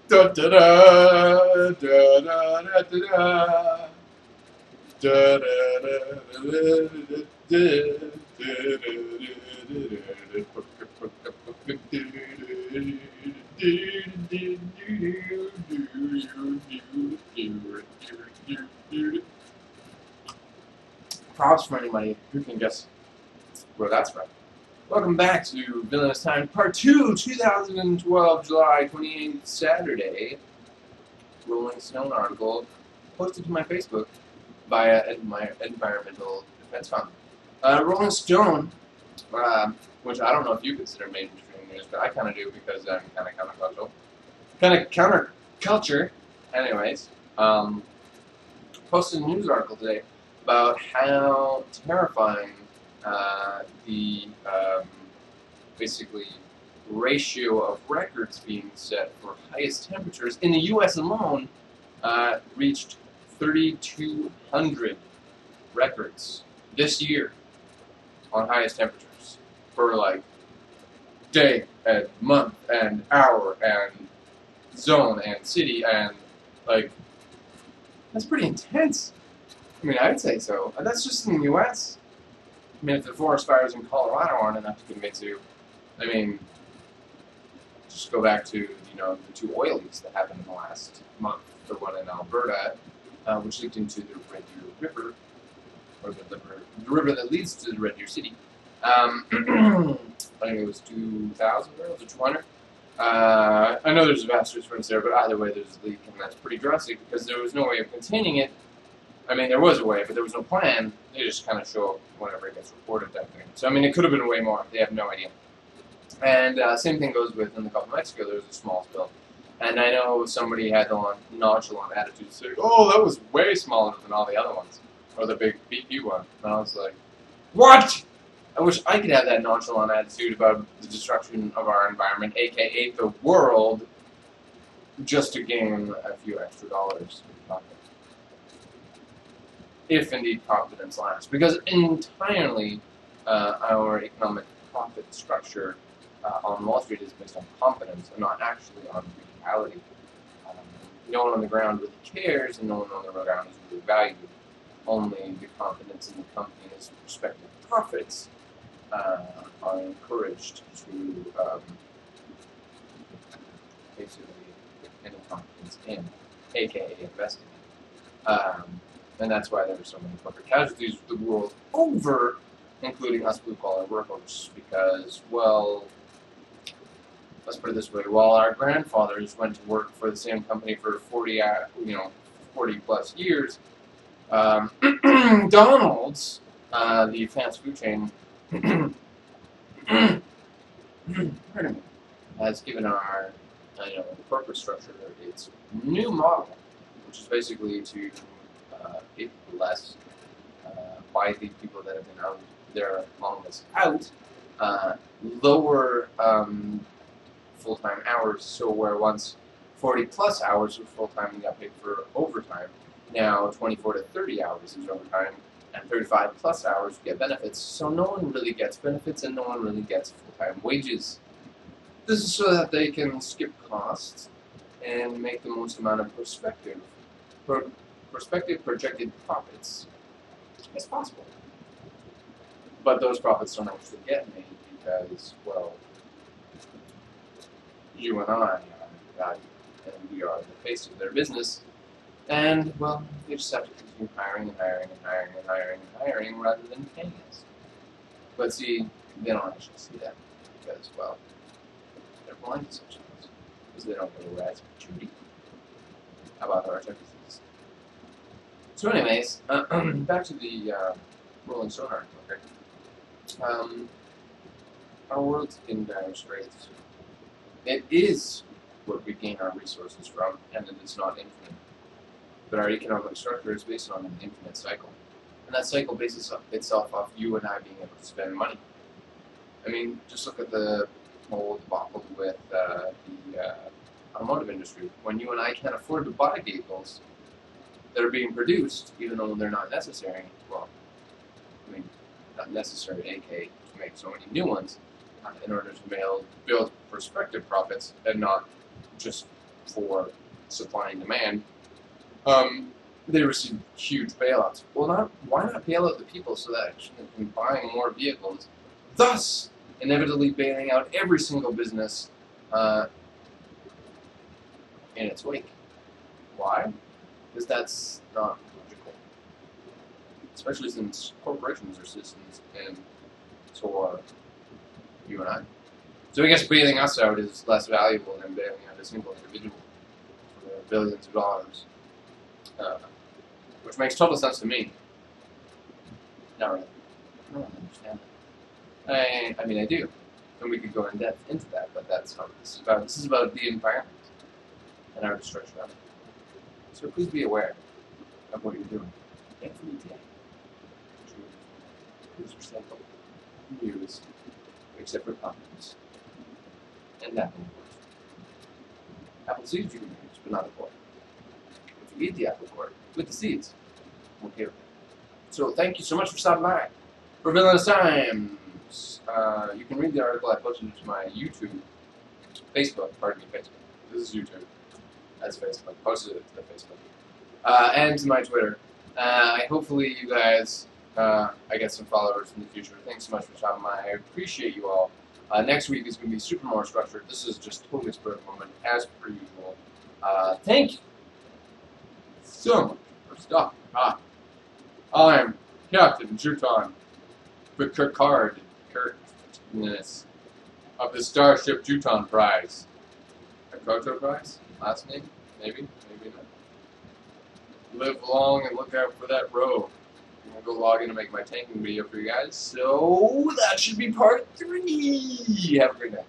Da da da da da da da. Da da props for anybody who can guess where that's from. Welcome back to Villainous Time, Part 2, 2012, July 28th, Saturday. Rolling Stone article posted to my Facebook by my Environmental Defense Fund. Rolling Stone, which I don't know if you consider mainstream news, but I kind of do because I'm kind of countercultural. Counterculture, anyways, posted a news article today about how terrifying the basically ratio of records being set for highest temperatures in the U.S. alone reached 3,200 records this year on highest temperatures for like day and month and hour and zone and city, and like that's pretty intense. I mean, I'd say so. And that's just in the U.S. I mean, if the forest fires in Colorado aren't enough to convince you, I mean, just go back to the two oil leaks that happened in the last month. The one in Alberta, which leaked into the Red Deer River, or the river that leads to the Red Deer City. I think it was 2,000 barrels or 200. I know there's a vast difference there, but either way, there's a leak, and that's pretty drastic because there was no way of containing it. I mean, there was a way, but there was no plan. They just kind of show up whenever it gets reported, that thing. So, I mean, it could have been way more. They have no idea. And same thing goes with in the Gulf of Mexico. There was a small spill. And I know somebody had the nonchalant attitude to say, oh, that was way smaller than all the other ones. Or the big BP one. And I was like, what? I wish I could have that nonchalant attitude about the destruction of our environment, a.k.a. the world, just to gain a few extra dollars. If indeed confidence lasts. Because entirely our economic profit structure on Wall Street is based on confidence and not actually on reality. No one on the ground really cares, and no one on the ground is really valued. Only the confidence in the company's respective profits are encouraged to basically any confidence in, aka investing in. And that's why there are so many corporate casualties the world over, including us blue-collar workers, because, well, let's put it this way, while our grandfathers went to work for the same company for 40 plus years, McDonald's, the fast food chain, pardon me, has given our corporate structure its new model, which is basically to pay people less, buy the people that have been out there longest out, lower full-time hours, so where once 40 plus hours of full-time you got paid for overtime, now 24 to 30 hours is overtime, and 35 plus hours you get benefits, so no one really gets benefits and no one really gets full-time wages. This is so that they can skip costs and make the most amount of prospective projected profits as possible. But those profits don't actually get made because, well, you and I are valued, and we are the face of their business, and, well, they just have to continue hiring and hiring and hiring and hiring and hiring rather than paying us. But see, they don't actually see that because, well, they're blind to such things because they don't realize opportunity about our objectives. So anyways, back to the Rolling Stone article, okay? Our world's in dire straits. It is what we gain our resources from, and it is not infinite. But our economic structure is based on an infinite cycle. And that cycle bases itself off you and I being able to spend money. I mean, just look at the whole debacle with the automotive industry. When you and I can't afford to buy vehicles that are being produced, even though they're not necessary, well, I mean, not necessary, aka to make so many new ones, in order to build prospective profits and not just for supply and demand, they receive huge bailouts. Well, why not bail out the people so that they can buy more vehicles, thus inevitably bailing out every single business in its wake? Why? Because that's not logical. Especially since corporations are citizens, and so are you and I. So I guess bailing us out is less valuable than bailing out a single individual for billions of dollars. Which makes total sense to me. Not really. I don't understand that. I mean, I do. And we could go in depth into that, but that's not what this is about. This is about the environment and our destruction of it. So please be aware of what you're doing. Every day. Please recycle. Use. Except for pumpkins. And apple core. Apple seeds you can use, but not the core. If you eat the apple core, with the seeds, I'm okay with it. So thank you so much for stopping by for Villainous Times. You can read the article I posted to my YouTube, Facebook, pardon me, Facebook. This is YouTube. That's Facebook. Posted it to the Facebook. And to my Twitter. Hopefully you guys, I get some followers in the future. Thanks so much for stopping by. I appreciate you all. Next week is going to be super more structured. This is just totally spur of the moment, as per usual. Thank you so much for stopping by. I'm Captain Juton, Picard, Villainous, of the Starship Juton Prize. A Koto Prize? Last name? Maybe? Maybe not. Live long and look out for that rogue. I'm going to go log in and make my tanking video for you guys. So, that should be part 3. Have a great night.